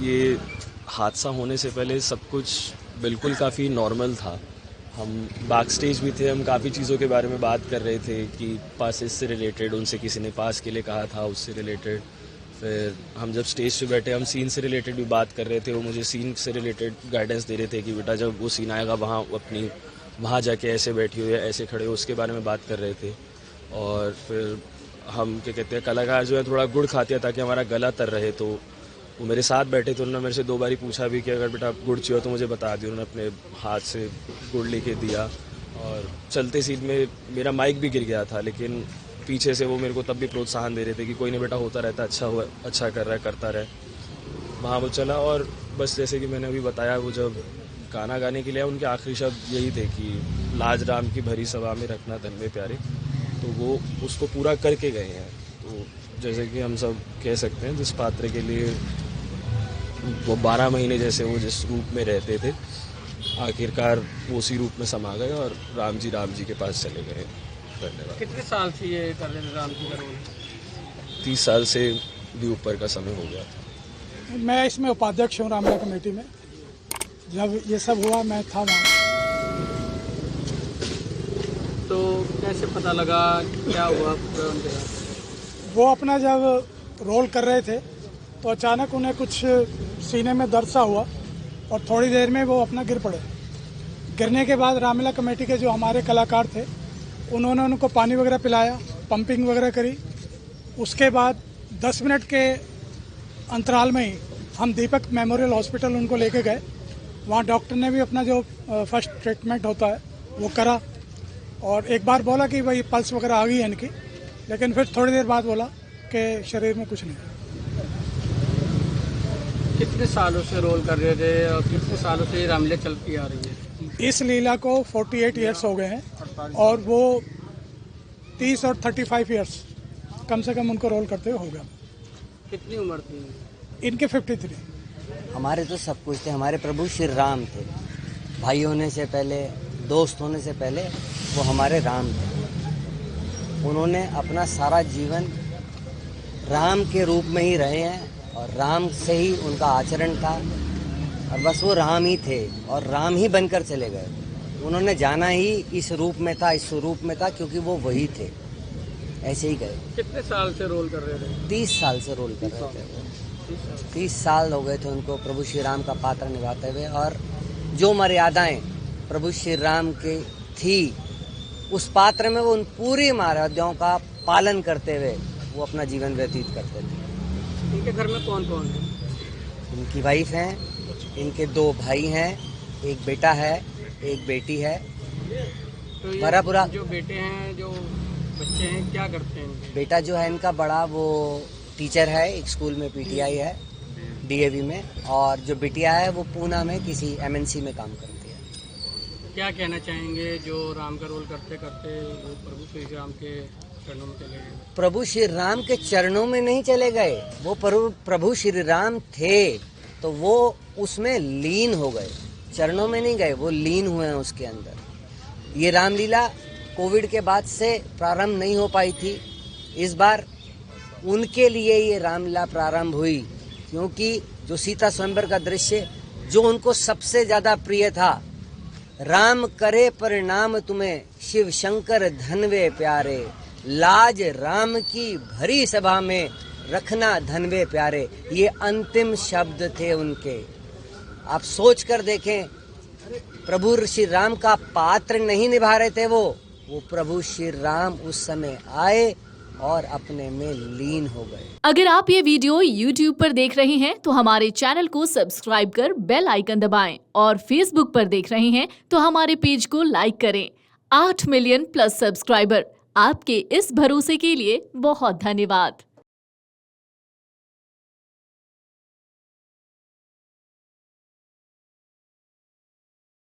ये हादसा होने से पहले सब कुछ बिल्कुल काफ़ी नॉर्मल था। हम बैक स्टेज भी थे, हम काफ़ी चीज़ों के बारे में बात कर रहे थे कि पासेस से रिलेटेड, उनसे किसी ने पास के लिए कहा था, उससे रिलेटेड। फिर हम जब स्टेज पे बैठे, हम सीन से रिलेटेड भी बात कर रहे थे। वो मुझे सीन से रिलेटेड गाइडेंस दे रहे थे कि बेटा जब वो सीन आएगा वहाँ जाके ऐसे बैठी हो या ऐसे खड़े हो, उसके बारे में बात कर रहे थे। और फिर हम क्या कहते हैं, कलाकार जो है थोड़ा गुड़ खाते हैं ताकि हमारा गला तर रहे। तो वो मेरे साथ बैठे थे, उन्होंने मेरे से 2 बारी पूछा भी कि अगर बेटा गुड़ चाहिए तो मुझे बता दियो। उन्होंने अपने हाथ से गुड़ लेके दिया। और चलते सीन में मेरा माइक भी गिर गया था, लेकिन पीछे से वो मेरे को तब भी प्रोत्साहन दे रहे थे कि कोई नहीं बेटा, होता रहता, अच्छा हुआ, अच्छा कर रहा है, करता रहे। वहाँ वो चला। और बस जैसे कि मैंने अभी बताया, वो जब गाना गाने के लिए उनके आखिरी शब्द यही थे कि लाज राम की भरी सभा में रखना धन में प्यारे। तो वो उसको पूरा करके गए हैं। तो जैसे कि हम सब कह सकते हैं, जिस पात्र के लिए वो 12 महीने जैसे वो जिस रूप में रहते थे, आखिरकार वो उसी रूप में समा गए और राम जी के पास चले गए। धन्यवाद। कितने साल से ये कर रहे थे राम जी का रोल? 30 साल से भी ऊपर का समय हो गया था। मैं इसमें उपाध्यक्ष हूँ रामलीला कमेटी में। जब ये सब हुआ मैं था वहाँ। तो कैसे पता लगा, क्या हुआ पूरा उनके साथ? वो अपना जब रोल कर रहे थे तो अचानक उन्हें कुछ सीने में दर्द सा हुआ और थोड़ी देर में वो अपना गिर पड़े। गिरने के बाद रामलीला कमेटी के जो हमारे कलाकार थे, उन्होंने उनको पानी वगैरह पिलाया, पंपिंग वगैरह करी। उसके बाद 10 मिनट के अंतराल में ही हम दीपक मेमोरियल हॉस्पिटल उनको लेके गए। वहाँ डॉक्टर ने भी अपना जो फर्स्ट ट्रीटमेंट होता है वो करा और एक बार बोला कि भाई पल्स वगैरह आ गई है इनकी, लेकिन फिर थोड़ी देर बाद बोला कि शरीर में कुछ नहीं। कितने सालों से रोल कर रहे थे और कितने सालों से ये रामलीला चलती आ रही है? इस लीला को 48 ईयर्स हो गए हैं और वो 30 और 35 ईयर्स कम से कम उनको रोल करते हुए हो गया। कितनी उम्र थी इनके? 53। हमारे तो सब कुछ थे, हमारे प्रभु श्री राम थे। भाई होने से पहले, दोस्त होने से पहले वो हमारे राम थे। उन्होंने अपना सारा जीवन राम के रूप में ही रहे हैं और राम से ही उनका आचरण था और बस वो राम ही थे और राम ही बनकर चले गए। उन्होंने जाना ही इस रूप में था, इस स्वरूप में था, क्योंकि वो वही थे, ऐसे ही गए। कितने साल से रोल कर रहे थे? 30 साल से रोल कर रहे थे वो। 30 साल हो गए थे उनको प्रभु श्री राम का पात्र निभाते हुए। और जो मर्यादाएं प्रभु श्री राम की थी उस पात्र में वो उन पूरी मर्यादाओं का पालन करते हुए वो अपना जीवन व्यतीत करते थे। इनके घर में कौन कौन है? इनकी वाइफ हैं, इनके 2 भाई हैं, एक बेटा है, एक बेटी है। तो ये भरा पूरा जो बेटे हैं, जो बच्चे हैं, क्या करते हैं इनके? बेटा जो है इनका बड़ा, वो टीचर है, एक स्कूल में पीटीआई है, डीएवी में। और जो बिटिया है वो पूना में किसी एमएनसी में काम करती है। क्या कहना चाहेंगे जो राम का रोल करते करते वो प्रभु श्री राम के चरणों में चले गए? प्रभु श्री राम के चरणों में नहीं चले गए, वो प्रभु श्री राम थे तो वो उसमें लीन हो गए, चरणों में नहीं गए, वो लीन हुए हैं उसके अंदर। ये रामलीला कोविड के बाद से प्रारंभ नहीं हो पाई थी। इस बार उनके लिए ये रामलीला प्रारंभ हुई, क्योंकि जो सीता स्वयंवर का दृश्य जो उनको सबसे ज्यादा प्रिय था, राम करे परिणाम तुम्हें शिव शंकर धनवे प्यारे, लाज राम की भरी सभा में रखना धनवे प्यारे, ये अंतिम शब्द थे उनके। आप सोच कर देखें, प्रभु श्री राम का पात्र नहीं निभा रहे थे वो प्रभु श्री राम उस समय आए और अपने में लीन हो गए। अगर आप ये वीडियो YouTube पर देख रहे हैं तो हमारे चैनल को सब्सक्राइब कर बेल आइकन दबाएं और Facebook पर देख रहे हैं तो हमारे पेज को लाइक करें। 8 मिलियन प्लस सब्सक्राइबर, आपके इस भरोसे के लिए बहुत धन्यवाद।